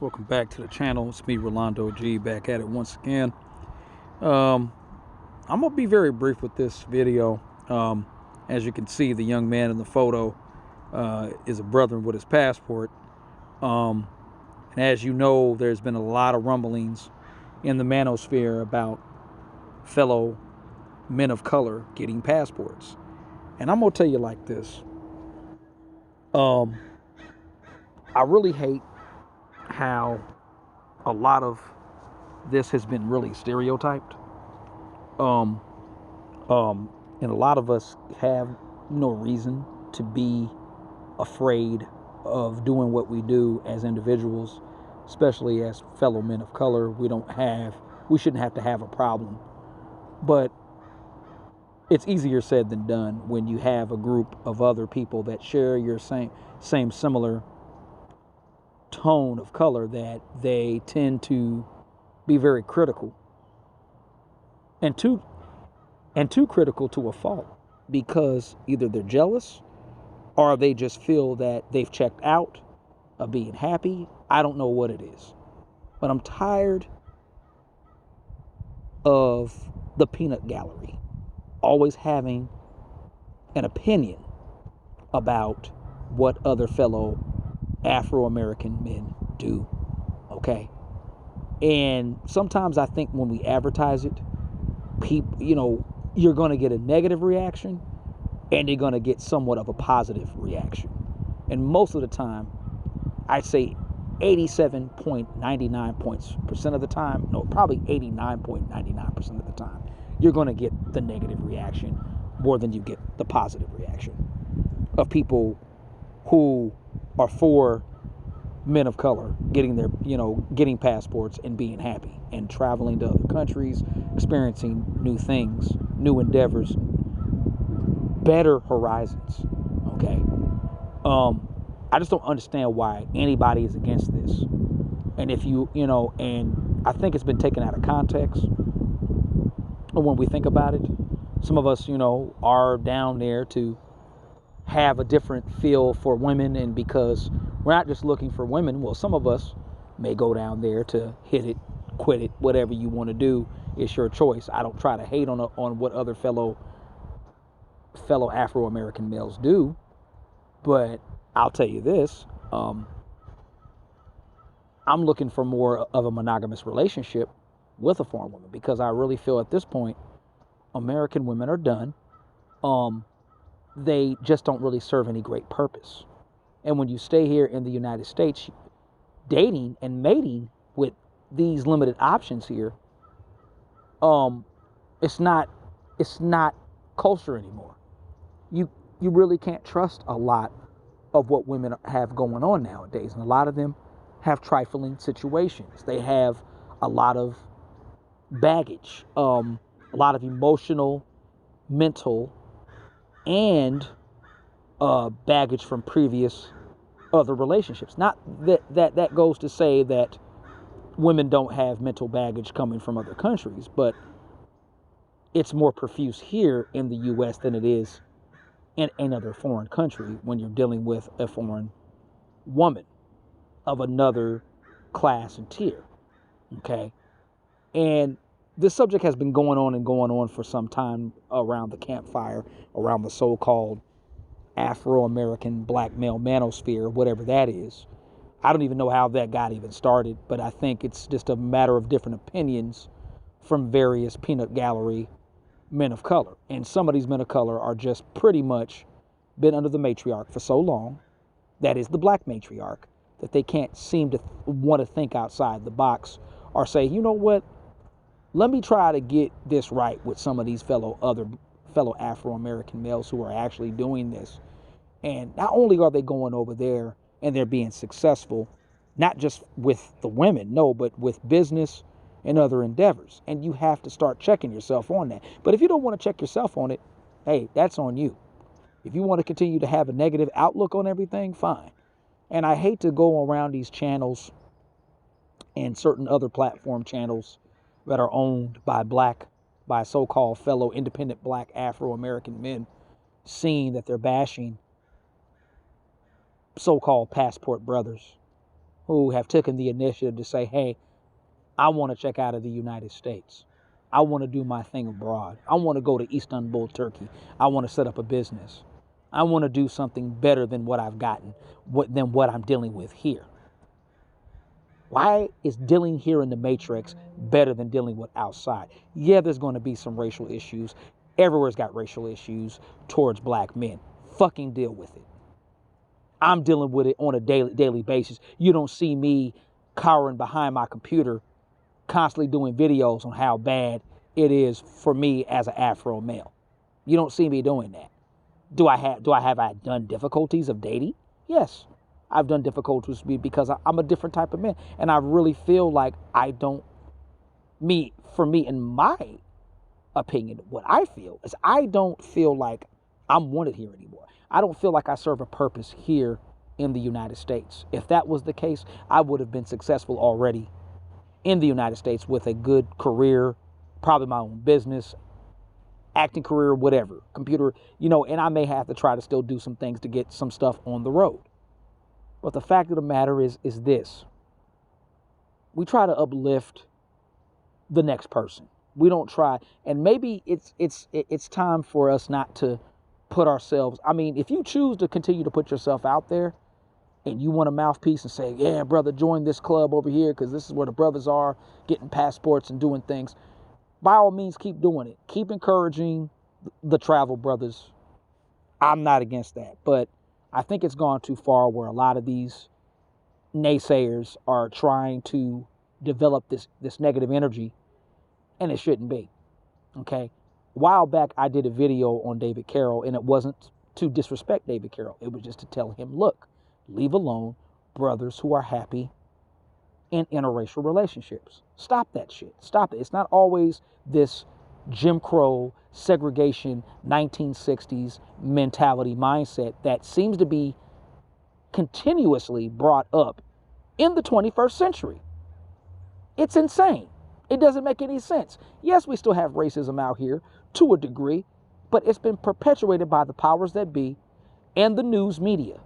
Welcome back to the channel. It's me, Rolando G, back at it once again. I'm gonna be very brief with this video. As you can see, the young man in the photo is a brother with his passport. And as you know, there's been a lot of rumblings in the manosphere about fellow men of color getting passports. And I'm gonna tell you like this. I really hate how a lot of this has been really stereotyped. Um, and a lot of us have no reason to be afraid of doing what we do as individuals, especially as fellow men of color. We shouldn't have to have a problem. But it's easier said than done when you have a group of other people that share your same similar tone of color, that they tend to be very critical and too critical to a fault, because either they're jealous or they just feel that they've checked out of being happy. I don't know what it is, but I'm tired of the peanut gallery always having an opinion about what other fellow Afro-American men do, okay? And sometimes I think when we advertise it, people, you're going to get a negative reaction and you're going to get somewhat of a positive reaction. And most of the time, I'd say 87.99% of the time, no, probably 89.99% of the time, you're going to get the negative reaction more than you get the positive reaction of people who are for men of color getting passports and being happy and traveling to other countries, experiencing new things, new endeavors, better horizons. Okay. I just don't understand why anybody is against this. And if and I think it's been taken out of context when we think about it. Some of us, are down there to have a different feel for women, and because we're not just looking for women, well, some of us may go down there to hit it, quit it, whatever you want to do. It's your choice. I don't try to hate on what other fellow Afro-American males do, but I'll tell you this: I'm looking for more of a monogamous relationship with a foreign woman, because I really feel at this point American women are done. They just don't really serve any great purpose. And when you stay here in the United States, dating and mating with these limited options here, it's not culture anymore. You really can't trust a lot of what women have going on nowadays, and a lot of them have trifling situations. They have a lot of baggage, a lot of emotional, mental, and baggage from previous other relationships. Not that goes to say that women don't have mental baggage coming from other countries, but it's more profuse here in the U.S. than it is in another foreign country when you're dealing with a foreign woman of another class and tier. Okay? And this subject has been going on for some time around the campfire, around the so-called Afro-American black male manosphere, whatever that is. I don't even know how that got even started, but I think it's just a matter of different opinions from various peanut gallery men of color. And some of these men of color are just pretty much been under the matriarch for so long, that is the black matriarch, that they can't seem to want to think outside the box or say, you know what, let me try to get this right with some of these fellow Afro-American males who are actually doing this. And not only are they going over there and they're being successful, not just with the women, no, but with business and other endeavors. And you have to start checking yourself on that. But if you don't want to check yourself on it, hey, that's on you. If you want to continue to have a negative outlook on everything, fine. And I hate to go around these channels and certain other platform channels that are owned by so-called fellow independent black Afro-American men, seeing that they're bashing so-called passport brothers who have taken the initiative to say, hey, I want to check out of the United States. I want to do my thing abroad. I want to go to Istanbul, Turkey. I want to set up a business. I want to do something better than what I've gotten, than what I'm dealing with here. Why is dealing here in the Matrix better than dealing with outside? Yeah, there's going to be some racial issues. Everywhere's got racial issues towards black men. Fucking deal with it. I'm dealing with it on a daily basis. You don't see me cowering behind my computer constantly doing videos on how bad it is for me as an Afro male. You don't see me doing that. Do I have done difficulties of dating? Yes. I've done difficulties because I'm a different type of man. And I really feel like in my opinion, what I feel is I don't feel like I'm wanted here anymore. I don't feel like I serve a purpose here in the United States. If that was the case, I would have been successful already in the United States with a good career, probably my own business, acting career, whatever, computer, and I may have to try to still do some things to get some stuff on the road. But the fact of the matter is this. We try to uplift the next person. We don't try, and maybe it's time for us not to put ourselves, if you choose to continue to put yourself out there and you want a mouthpiece and say, yeah, brother, join this club over here because this is where the brothers are getting passports and doing things, by all means, keep doing it. Keep encouraging the travel brothers. I'm not against that, but I think it's gone too far where a lot of these naysayers are trying to develop this negative energy, and it shouldn't be. Okay? A while back, I did a video on David Carroll, and it wasn't to disrespect David Carroll. It was just to tell him, look, leave alone brothers who are happy in interracial relationships. Stop that shit. Stop it. It's not always this Jim Crow, segregation, 1960s mentality mindset that seems to be continuously brought up in the 21st century. It's insane. It doesn't make any sense. Yes, we still have racism out here to a degree, but it's been perpetuated by the powers that be and the news media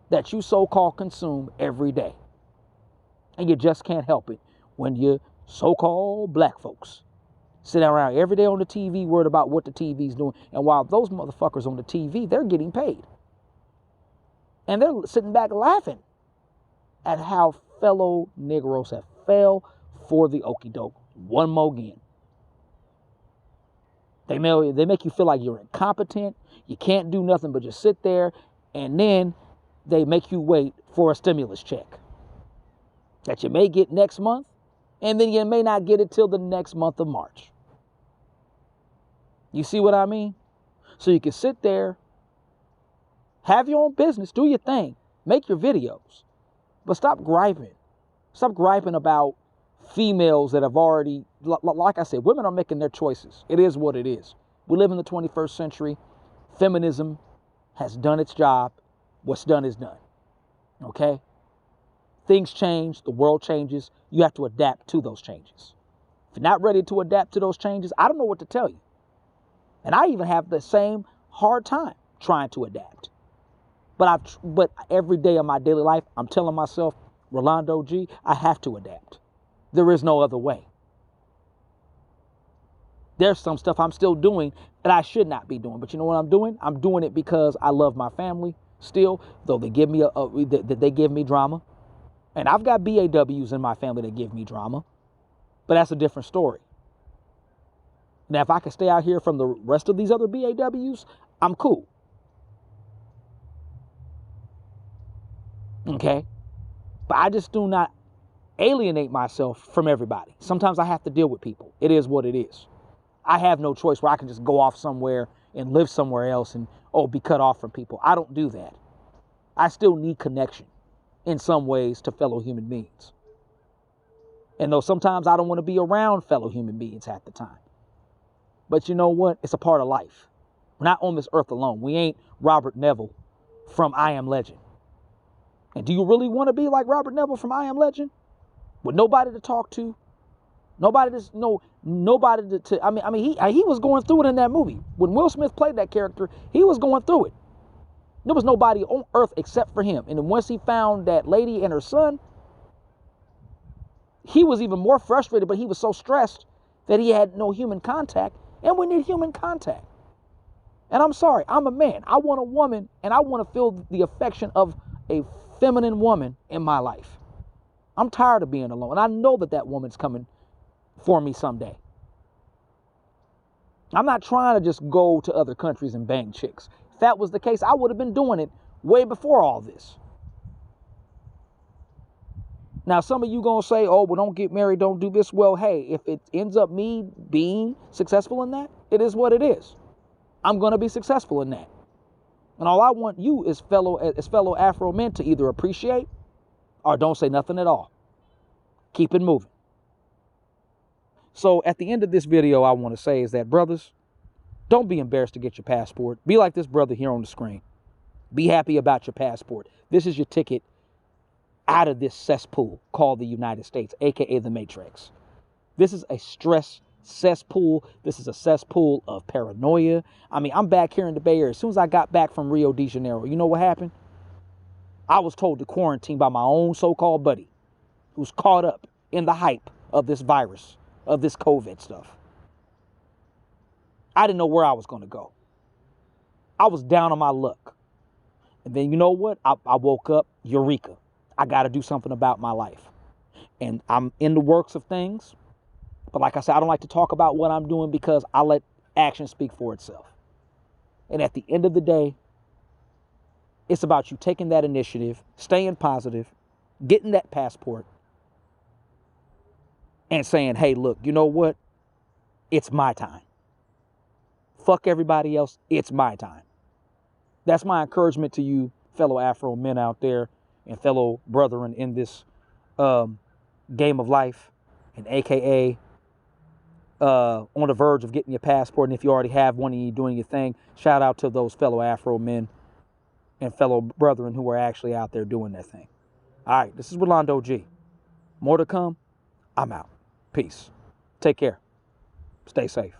that you so-called consume every day. And you just can't help it when you so-called black folks sit around every day on the TV worried about what the TV's doing. And while those motherfuckers on the TV, they're getting paid. And they're sitting back laughing at how fellow Negroes have fell for the okie doke one more again. They make you feel like you're incompetent. You can't do nothing but just sit there. And then they make you wait for a stimulus check that you may get next month. And then you may not get it till the next month of March. You see what I mean? So you can sit there, have your own business, do your thing, make your videos, but stop griping. Stop griping about females that have already, like I said, women are making their choices. It is what it is. We live in the 21st century. Feminism has done its job. What's done is done. Okay? Things change. The world changes. You have to adapt to those changes. If you're not ready to adapt to those changes, I don't know what to tell you. And I even have the same hard time trying to adapt. But every day of my daily life, I'm telling myself, Rolando G, I have to adapt. There is no other way. There's some stuff I'm still doing that I should not be doing. But you know what I'm doing? I'm doing it because I love my family still, though they give me they give me drama. And I've got BAWs in my family that give me drama. But that's a different story. Now, if I can stay out here from the rest of these other BAWs, I'm cool. Okay? But I just do not alienate myself from everybody. Sometimes I have to deal with people. It is what it is. I have no choice where I can just go off somewhere and live somewhere else and, be cut off from people. I don't do that. I still need connection in some ways to fellow human beings. And though sometimes I don't want to be around fellow human beings half the time. But you know what? It's a part of life. We're not on this earth alone. We ain't Robert Neville from I Am Legend. And do you really want to be like Robert Neville from I Am Legend? With nobody to talk to? Nobody to he was going through it in that movie. When Will Smith played that character, he was going through it. There was nobody on earth except for him. And then once he found that lady and her son, He was even more frustrated, but he was so stressed that he had no human contact, and we need human contact. And I'm sorry, I'm a man. I want a woman, and I want to feel the affection of a feminine woman in my life. I'm tired of being alone, and I know that that woman's coming for me someday. I'm not trying to just go to other countries and bang chicks. If that was the case, I would have been doing it way before all this. Now, some of you going to say, oh, well, don't get married, don't do this. Well, hey, if it ends up me being successful in that, it is what it is. I'm going to be successful in that. And all I want you as fellow Afro men to either appreciate or don't say nothing at all. Keep it moving. So at the end of this video, I want to say is that, brothers, don't be embarrassed to get your passport. Be like this brother here on the screen. Be happy about your passport. This is your ticket out of this cesspool called the United States, aka the Matrix. This is a stress cesspool. This is a cesspool of paranoia. I mean, I'm back here in the Bay Area. As soon as I got back from Rio de Janeiro, you know what happened? I was told to quarantine by my own so-called buddy who's caught up in the hype of this virus, of this COVID stuff. I didn't know where I was going to go. I was down on my luck. And then you know what? I woke up, eureka. I got to do something about my life. And I'm in the works of things. But like I said, I don't like to talk about what I'm doing because I let action speak for itself. And at the end of the day, it's about you taking that initiative, staying positive, getting that passport, and saying, hey, look, you know what? It's my time. Fuck everybody else. It's my time. That's my encouragement to you, fellow Afro men out there and fellow brethren in this game of life, and AKA on the verge of getting your passport. And if you already have one and you're doing your thing, shout out to those fellow Afro men and fellow brethren who are actually out there doing their thing. All right, this is Rolando G. More to come. I'm out. Peace. Take care. Stay safe.